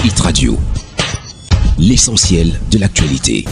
Hit Radio, l'essentiel de l'actualité.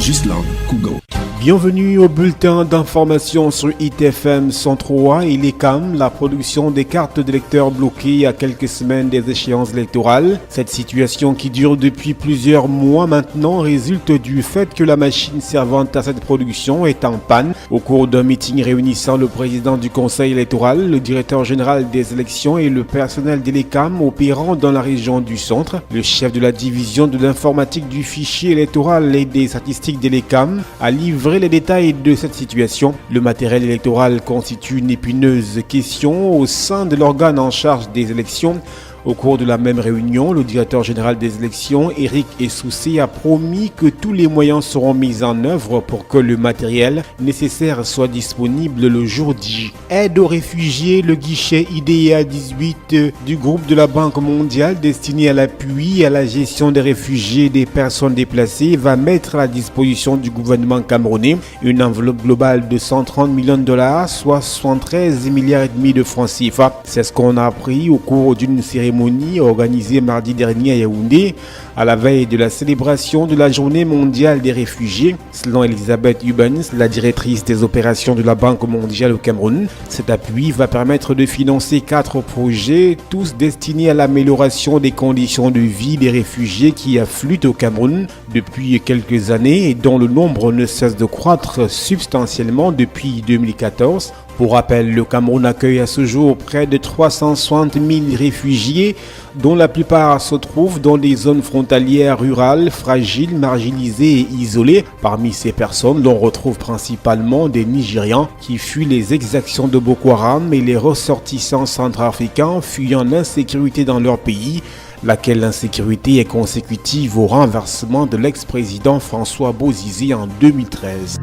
Ghislain Cougo. Bienvenue au bulletin d'information sur ITFM 103 et l'ECAM, la production des cartes d'électeurs bloquées à quelques semaines des échéances électorales. Cette situation qui dure depuis plusieurs mois maintenant résulte du fait que la machine servant à cette production est en panne. Au cours d'un meeting réunissant le président du conseil électoral, le directeur général des élections et le personnel de l'ECAM opérant dans la région du centre, le chef de la division de l'informatique du fichier électoral et des statistiques de l'ECAM a livré les détails de cette situation. Le matériel électoral constitue une épineuse question au sein de l'organe en charge des élections. Au cours de la même réunion, le directeur général des élections, Eric Essoussé, a promis que tous les moyens seront mis en œuvre pour que le matériel nécessaire soit disponible le jour J. Aide aux réfugiés, le guichet IDEA 18 du groupe de la Banque mondiale destiné à l'appui et à la gestion des réfugiés et des personnes déplacées va mettre à la disposition du gouvernement camerounais une enveloppe globale de 130 millions de dollars, soit 73 milliards et demi de francs CFA. C'est ce qu'on a appris au cours d'une cérémonie organisée mardi dernier à Yaoundé, à la veille de la célébration de la Journée mondiale des réfugiés. Selon Elisabeth Hubbens, la directrice des opérations de la Banque mondiale au Cameroun, cet appui va permettre de financer 4 projets, tous destinés à l'amélioration des conditions de vie des réfugiés qui affluent au Cameroun depuis quelques années et dont le nombre ne cesse de croître substantiellement depuis 2014. Pour rappel, le Cameroun accueille à ce jour près de 360 000 réfugiés, dont la plupart se trouvent dans des zones frontalières rurales, fragiles, marginalisées et isolées. Parmi ces personnes, l'on retrouve principalement des Nigérians qui fuient les exactions de Boko Haram et les ressortissants centrafricains fuyant l'insécurité dans leur pays, laquelle insécurité est consécutive au renversement de l'ex-président François Bozizé en 2013.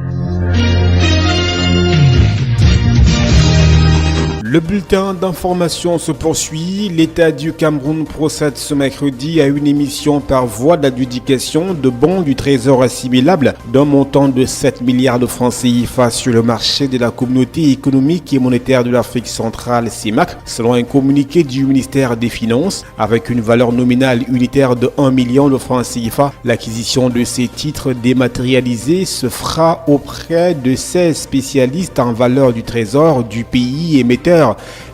Le bulletin d'information se poursuit. L'État du Cameroun procède ce mercredi à une émission par voie d'adjudication de bons du Trésor assimilables d'un montant de 7 milliards de francs CFA sur le marché de la Communauté économique et monétaire de l'Afrique centrale, CEMAC, selon un communiqué du ministère des Finances. Avec une valeur nominale unitaire de 1 million de francs CFA, l'acquisition de ces titres dématérialisés se fera auprès de 16 spécialistes en valeur du Trésor du pays émetteur,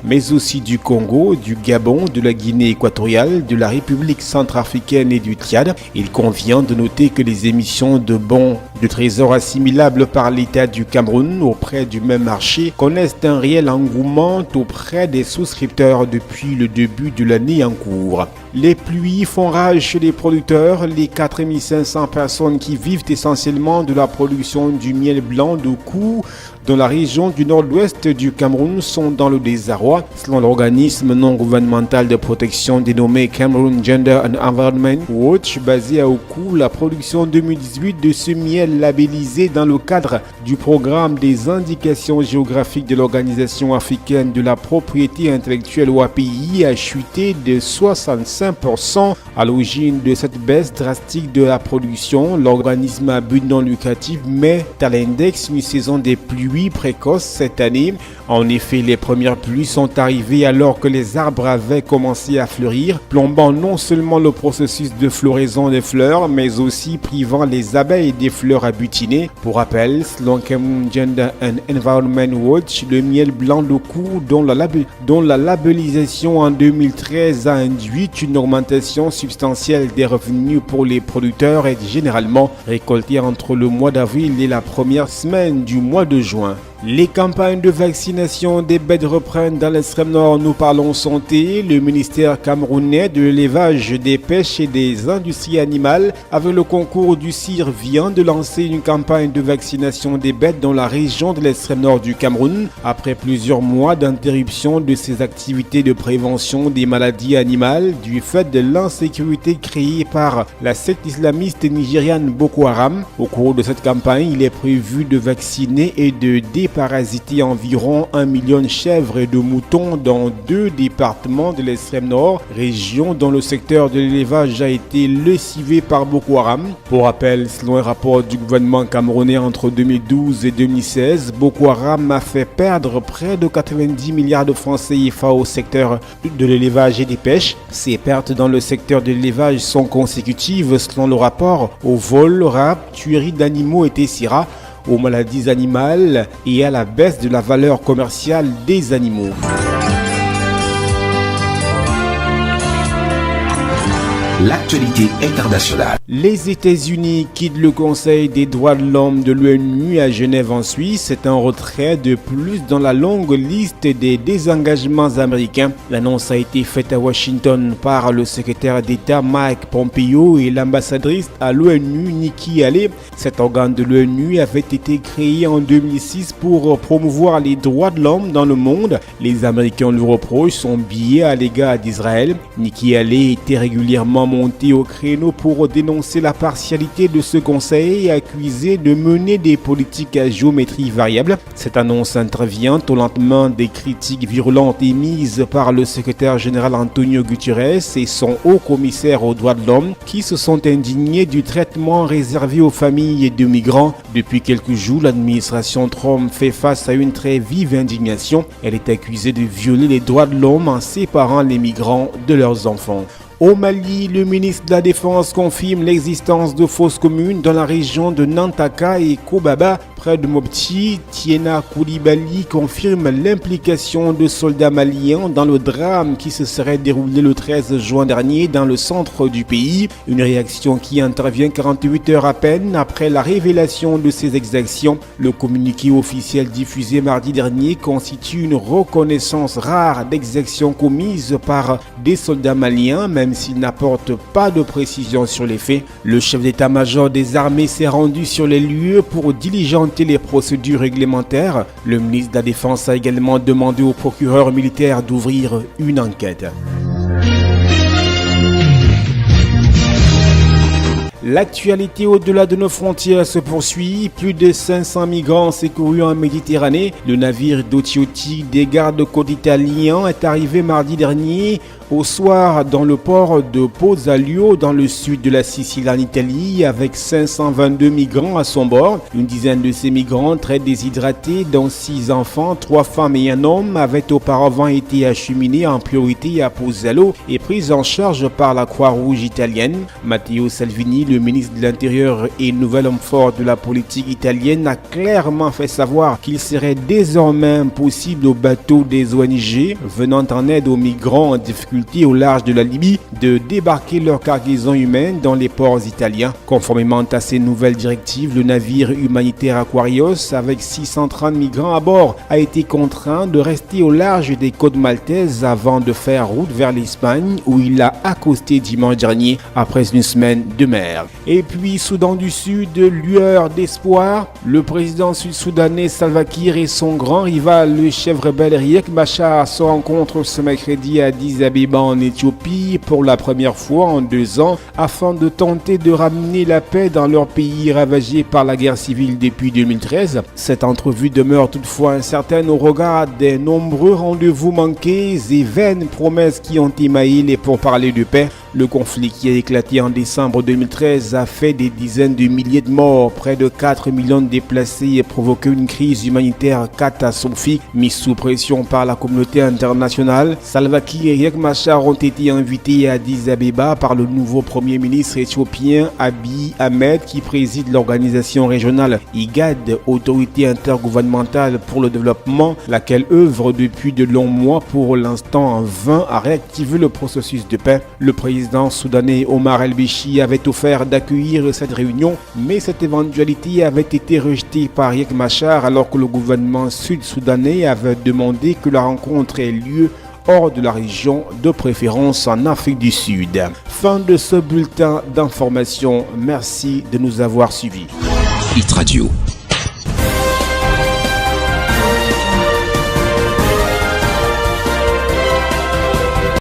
mais aussi du Congo, du Gabon, de la Guinée équatoriale, de la République centrafricaine et du Tchad. Il convient de noter que les émissions de bons de trésor assimilables par l'État du Cameroun auprès du même marché connaissent un réel engouement auprès des souscripteurs depuis le début de l'année en cours. Les pluies font rage chez les producteurs. Les 4500 personnes qui vivent essentiellement de la production du miel blanc de Kou dans la région du nord-ouest du Cameroun sont dans le désarroi. Selon l'organisme non gouvernemental de protection dénommé Cameroon Gender and Environment Watch, basé à Oku, la production 2018 de ce miel labellisé dans le cadre du programme des indications géographiques de l'Organisation africaine de la propriété intellectuelle OAPI a chuté de 65%. À l'origine de cette baisse drastique de la production, l'organisme à but non lucratif met à l'index une saison des pluies précoces cette année. En effet, les premières pluies sont arrivées alors que les arbres avaient commencé à fleurir, plombant non seulement le processus de floraison des fleurs, mais aussi privant les abeilles des fleurs à butiner. Pour rappel, selon Cameroon Gender and Environment Watch, le miel blanc de Kou, dont la labellisation en 2013 a induit une augmentation substantielle des revenus pour les producteurs, est généralement récolté entre le mois d'avril et la première semaine du mois de juin. Les campagnes de vaccination des bêtes reprennent dans l'extrême nord. Nous parlons santé. Le ministère camerounais de l'élevage, des pêches et des industries animales, avec le concours du CIR, vient de lancer une campagne de vaccination des bêtes dans la région de l'extrême nord du Cameroun. Après plusieurs mois d'interruption de ces activités de prévention des maladies animales du fait de l'insécurité créée par la secte islamiste nigériane Boko Haram. Au cours de cette campagne, il est prévu de vacciner et de fait parasiter environ 1 million de chèvres et de moutons dans 2 départements de l'extrême nord, région dont le secteur de l'élevage a été lessivé par Boko Haram. Pour rappel, selon un rapport du gouvernement camerounais entre 2012 et 2016, Boko Haram a fait perdre près de 90 milliards de francs CFA au secteur de l'élevage et des pêches. Ces pertes dans le secteur de l'élevage sont consécutives selon le rapport au vol, rap, tuerie d'animaux et tessira, aux maladies animales et à la baisse de la valeur commerciale des animaux. L'actualité internationale. Les États-Unis quittent le Conseil des droits de l'homme de l'ONU à Genève en Suisse. C'est un retrait de plus dans la longue liste des désengagements américains. L'annonce a été faite à Washington par le secrétaire d'État Mike Pompeo et l'ambassadrice à l'ONU Nikki Haley. Cet organe de l'ONU avait été créé en 2006 pour promouvoir les droits de l'homme dans le monde. Les Américains lui reprochent son biais à l'égard d'Israël. Nikki Haley était régulièrement monté au créneau pour dénoncer la partialité de ce conseil accusé de mener des politiques à géométrie variable. Cette annonce intervient au lendemain des critiques virulentes émises par le secrétaire général Antonio Guterres et son haut commissaire aux droits de l'homme qui se sont indignés du traitement réservé aux familles de migrants. Depuis quelques jours, l'administration Trump fait face à une très vive indignation. Elle est accusée de violer les droits de l'homme en séparant les migrants de leurs enfants. Au Mali, le ministre de la Défense confirme l'existence de fosses communes dans la région de Nantaka et Kobaba, près de Mopti. Tiena Koulibaly confirme l'implication de soldats maliens dans le drame qui se serait déroulé le 13 juin dernier dans le centre du pays. Une réaction qui intervient 48 heures à peine après la révélation de ces exactions. Le communiqué officiel diffusé mardi dernier constitue une reconnaissance rare d'exactions commises par des soldats maliens, même s'il n'apporte pas de précision sur les faits. Le chef d'état-major des armées s'est rendu sur les lieux pour diligenter les procédures réglementaires. Le ministre de la Défense a également demandé au procureur militaire d'ouvrir une enquête. L'actualité au-delà de nos frontières se poursuit. Plus de 500 migrants secourus en Méditerranée. Le navire Dottioti des gardes-côtes italiens est arrivé mardi dernier au soir dans le port de Pozzallo dans le sud de la Sicile en Italie avec 522 migrants à son bord. Une dizaine de ces migrants très déshydratés dont 6 enfants, 3 femmes et un homme avaient auparavant été acheminés en priorité à Pozzallo et pris en charge par la Croix-Rouge italienne. Matteo Salvini, le ministre de l'Intérieur et nouvel homme fort de la politique italienne, a clairement fait savoir qu'il serait désormais impossible aux bateaux des ONG venant en aide aux migrants en difficulté au large de la Libye de débarquer leur cargaison humaine dans les ports italiens. Conformément à ces nouvelles directives, le navire humanitaire Aquarius avec 630 migrants à bord a été contraint de rester au large des côtes maltaises avant de faire route vers l'Espagne où il a accosté dimanche dernier après une semaine de mer. Et puis Soudan du Sud, lueur d'espoir, le président sud-soudanais Salva Kiir et son grand rival le chef rebelle Riek Machar se rencontrent ce mercredi à Addis Abeba en Éthiopie pour la première fois en 2 ans afin de tenter de ramener la paix dans leur pays ravagé par la guerre civile depuis 2013. Cette entrevue demeure toutefois incertaine au regard des nombreux rendez-vous manqués et vaines promesses qui ont émaillé les pourparlers de paix. Le conflit qui a éclaté en décembre 2013 a fait des dizaines de milliers de morts, près de 4 millions de déplacés et provoqué une crise humanitaire catastrophique. Mise sous pression par la communauté internationale, Salva Kiir et Riek Machar ont été invités à Addis Abeba par le nouveau premier ministre éthiopien Abiy Ahmed qui préside l'organisation régionale IGAD, autorité intergouvernementale pour le développement, laquelle œuvre depuis de longs mois pour l'instant en vain à réactiver le processus de paix. Le président soudanais Omar El-Béchi avait offert d'accueillir cette réunion, mais cette éventualité avait été rejetée par Riek Machar alors que le gouvernement sud-soudanais avait demandé que la rencontre ait lieu hors de la région, de préférence en Afrique du Sud. Fin de ce bulletin d'information. Merci de nous avoir suivis. Hit Radio.